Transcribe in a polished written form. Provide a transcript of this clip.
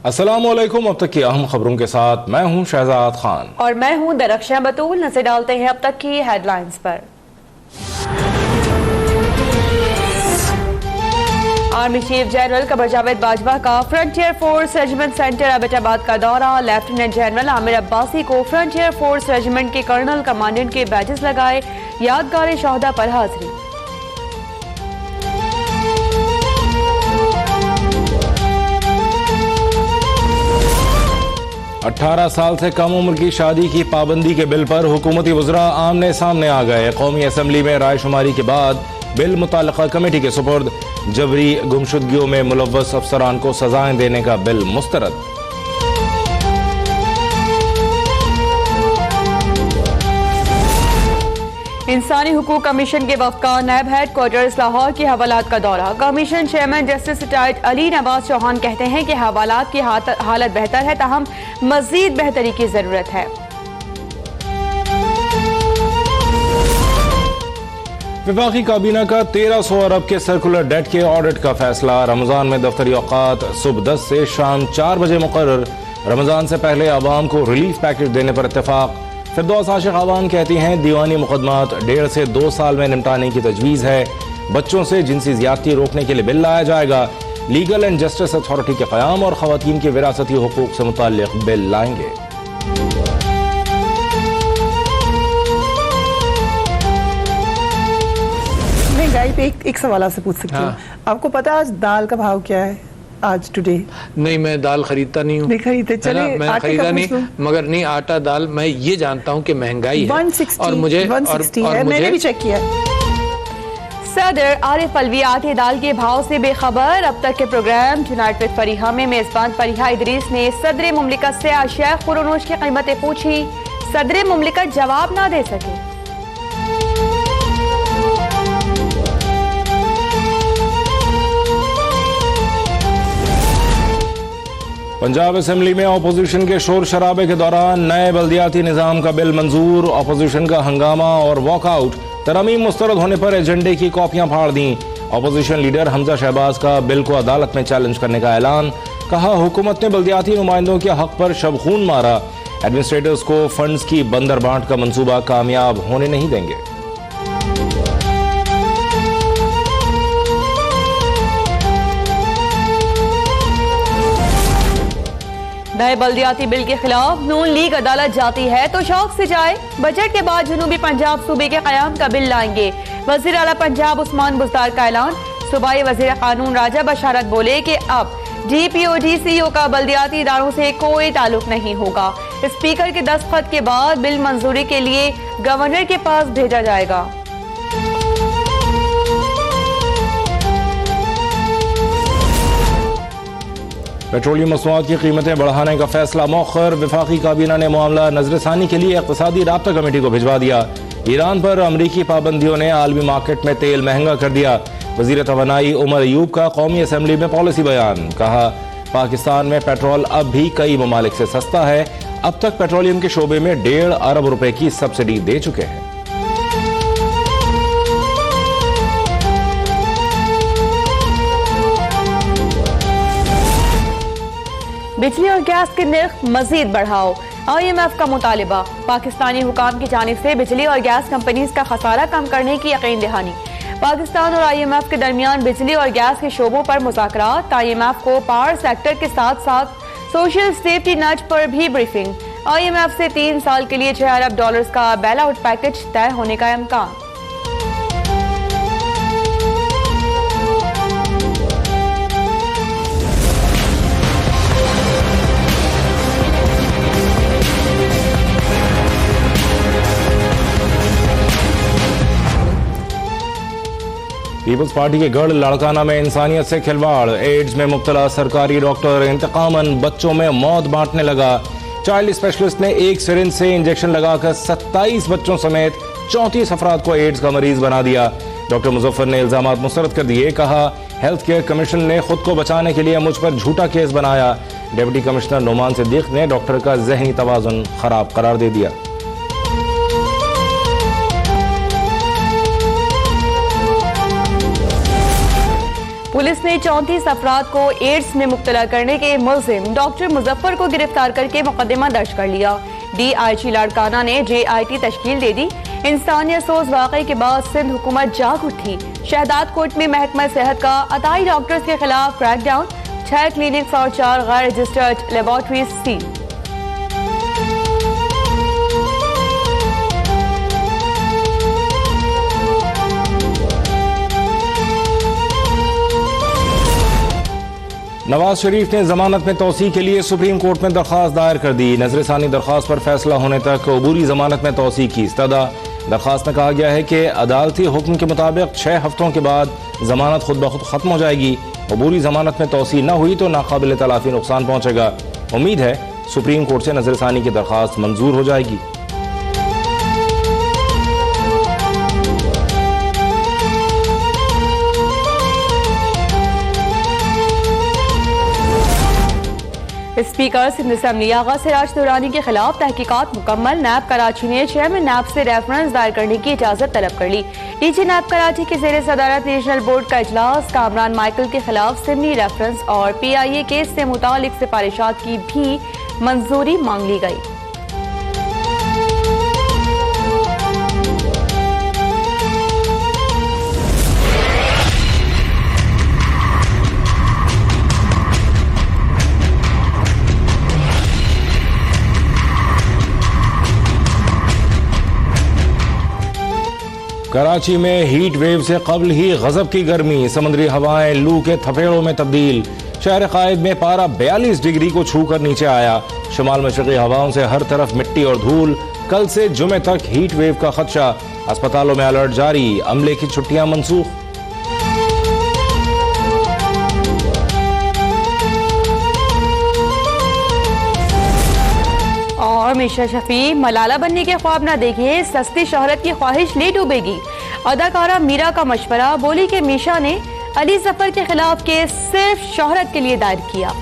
अस्सलामुअलैकुम। अब तक की अहम खबरों के साथ मैं हूं शहजाद खान और मैं हूं दरख्शां बतूल। नजर डालते हैं अब तक की हेडलाइंस पर। Army chief general Qamar Javed Bajwa का frontier force regiment centre Abbottabad का दौरा। लेफ्टिनेंट जनरल आमिर अब्बासी को फ्रंटियर फोर्स रेजिमेंट के कर्नल कमांडेंट के बैजेस लगाए। यादगार शोहदा पर हाजिरी। 18 साल से कम उम्र की शादी की पाबंदी के बिल पर हुकूमती वज़रा आमने सामने आ गए। कौमी असम्बली में रायशुमारी के बाद बिल मुताल्लिका कमेटी के सुपुर्द। जबरी गुमशुदगियों में मुलव्वस अफसरान को सजाएं देने का बिल मुस्तरद। इंसानी हुकूक कमीशन के वफ़द का नायब हेड क्वार्टर्स लाहौर की हवालात का दौरा। Commission chairman justice retired Ali Nawaz Chauhan कहते हैं कि हवालात की हालत बेहतर है, ताहम मजीद बेहतरी की जरूरत है। वफाकी काबीना का 1300 अरब के सर्कुलर डेट के ऑडिट का फैसला। रमजान में दफ्तरी औकात सुबह 10 से शाम 4 बजे मुकर्रर। रमजान से पहले आवाम को रिलीफ पैकेज देने पर इत्तेफाक। फिरदौस आशिक आवान कहती हैं दीवानी मुकदमात 1.5 से 2 साल में निपटाने की तजवीज़ है। बच्चों से जिनसी ज्यादती रोकने के लिए बिल लाया जाएगा। लीगल एंड जस्टिस अथॉरिटी के क़याम और ख़वातीन के विरासती हुकूक से मुताल्लिक़ बिल लाएंगे। महंगाई पे एक सवाल आपसे पूछ सकती हूँ। आपको पता है आज दाल का भाव क्या है? आज टुडे नहीं, मैं दाल खरीदता नहीं हूँ। नहीं खरीदते? चले मैं खरीदा नहीं, मगर नहीं आटा दाल मैं ये जानता हूँ कि महंगाई है 160 और मुझे 160 है, मैंने भी चेक किया। सदर आरिफ अलवी आटे दाल के भाव से बेखबर। अब तक के प्रोग्राम टुनाइट विद फरीहा में मेजबान फरीहा इदरीस ने सदर मुमलिकत से आशिया खुरोनोश की कीमतें पूछी। सदर मुमलिकत जवाब ना दे सके। पंजाब असेंबली में अपोजिशन के शोर शराबे के दौरान नए बल्दियाती निज़ाम का बिल मंजूर। अपोजिशन का हंगामा और वॉकआउट। तरमीम मुस्तरद होने पर एजेंडे की कॉपियां फाड़ दी। अपोजिशन लीडर हमजा शहबाज का बिल को अदालत में चैलेंज करने का ऐलान। कहा हुकूमत ने बल्दियाती नुमाइंदों के हक पर शबखून मारा। एडमिनिस्ट्रेटर्स को फंड्स की बंदर बांट का मंसूबा कामयाब होने नहीं देंगे। नए बल्दियाती बिल के खिलाफ नून लीग अदालत जाती है तो शौक से जाए। बजट के बाद जनूबी पंजाब सूबे के कयाम का बिल लाएंगे। वजीर आला पंजाब उस्मान बुज़दार का ऐलान। सूबाई वजीर कानून राजा बशारत बोले कि अब DPO DCO का बल्दियाती इदारों से कोई ताल्लुक नहीं होगा। स्पीकर के दस्तखत के बाद बिल मंजूरी के लिए गवर्नर के पास भेजा जाएगा। पेट्रोलियम मसनूआत की कीमतें बढ़ाने का फैसला मौखर। वफाकी काबीना ने मामला नजरसानी के लिए इक़्तिसादी राब्ता कमेटी को भिजवा दिया। ईरान पर अमरीकी पाबंदियों ने आलमी मार्केट में तेल महंगा कर दिया। वजीर तवानाई उमर अयूब का कौमी असम्बली में पॉलिसी बयान। कहा पाकिस्तान में पेट्रोल अब भी कई ममालिक से सस्ता है। अब तक पेट्रोलियम के शोबे में 1.5 अरब रुपए की सब्सिडी दे चुके हैं। बिजली और गैस के निर्ख मजीद बढ़ाओ। IMF का मुतालिबा। पाकिस्तानी हुकाम की जानिब से बिजली और गैस कंपनीज का खसारा कम करने की यकीन दहानी। पाकिस्तान और IMF के दरमियान बिजली और गैस के शोबों पर मुज़ाकरात। IMF को पावर सेक्टर के साथ साथ सोशल सेफ्टी नेट पर भी ब्रीफिंग। IMF से 3 साल के लिए $6 अरब का बेल आउट पैकेज तय होने का इम्कान। पीपल्स पार्टी के गढ़ लाड़काना में इंसानियत से खिलवाड़। एड्स में मुब्तला सरकारी डॉक्टर इंतकामन बच्चों में मौत बांटने लगा। चाइल्ड स्पेशलिस्ट ने एक सिरिंज से इंजेक्शन लगाकर 27 बच्चों समेत 34 अफराद को एड्स का मरीज बना दिया। डॉक्टर मुजफ्फर ने इल्जामात मुस्तरद कर दिए। कहा हेल्थ केयर कमीशन ने खुद को बचाने के लिए मुझ पर झूठा केस बनाया। डिप्टी कमिश्नर नुमान सिद्दीक ने डॉक्टर का जहनी तवाज़ुन खराब करार दे दिया। पुलिस ने 34 अफराद को एड्स में मुब्तला करने के मुल्जिम डॉक्टर मुजफ्फर को गिरफ्तार करके मुकदमा दर्ज कर लिया। DIG लाड़काना ने JIT तश्कील दे दी। इंसानियत सोज वाक़े के बाद सिंध हुकूमत जाग उठी। शहदाद कोर्ट में महकमा सेहत का अताई डॉक्टर्स के खिलाफ क्रैकडाउन। 6 क्लिनिक और 4 गैर registered laboratories seal. Nawaz Sharif ने जमानत में तोसी के लिए सुप्रीम कोर्ट में दरख्वास्त दायर कर दी। नजरसानी दरख्वास्त पर फैसला होने तक अबूरी जमानत में तोसी की इस्तदा। दरख्वास्त में कहा गया है कि अदालती हुक्म के मुताबिक 6 हफ्तों के बाद जमानत खुद ब खुद खत्म हो जाएगी। अबूरी जमानत में तोसी न हुई तो नाकाबिल तलाफी नुकसान पहुंचेगा। उम्मीद है सुप्रीम कोर्ट से नजरसानी की दरख्वास्त मंजूर हो जाएगी। स्पीकर सिंध असेंबली आगा सिराज दुरानी के खिलाफ तहकीकात मुकम्मल। नैब कराची ने चेयरमैन नैब से रेफरेंस दायर करने की इजाजत तलब कर ली। डीजी नैब कराची के ज़ेर सदारत रीजनल बोर्ड का इजलास। कामरान माइकल के खिलाफ सिमनी रेफरेंस और PIA केस से मुतालिक सिफारिशात की भी मंजूरी मांग ली गई। कराची में हीट वेव से कबल ही गजब की गर्मी। समुद्री हवाएं लू के थपेड़ों में तब्दील। शहर कायद में पारा 42 डिग्री को छूकर नीचे आया। शुमाल मशरक़ी हवाओं से हर तरफ मिट्टी और धूल। कल से जुमे तक हीट वेव का खदशा। अस्पतालों में अलर्ट जारी। अमले की छुट्टियां मनसूख। और मिशा शफी मलाला बनने के ख्वाब ना देखिए, सस्ती शोहरत की ख्वाहिश ले डूबेगी। अदाकारा मीरा का मशवरा। बोली कि मीशा ने अली जफर के खिलाफ केस सिर्फ शोहरत के लिए दायर किया।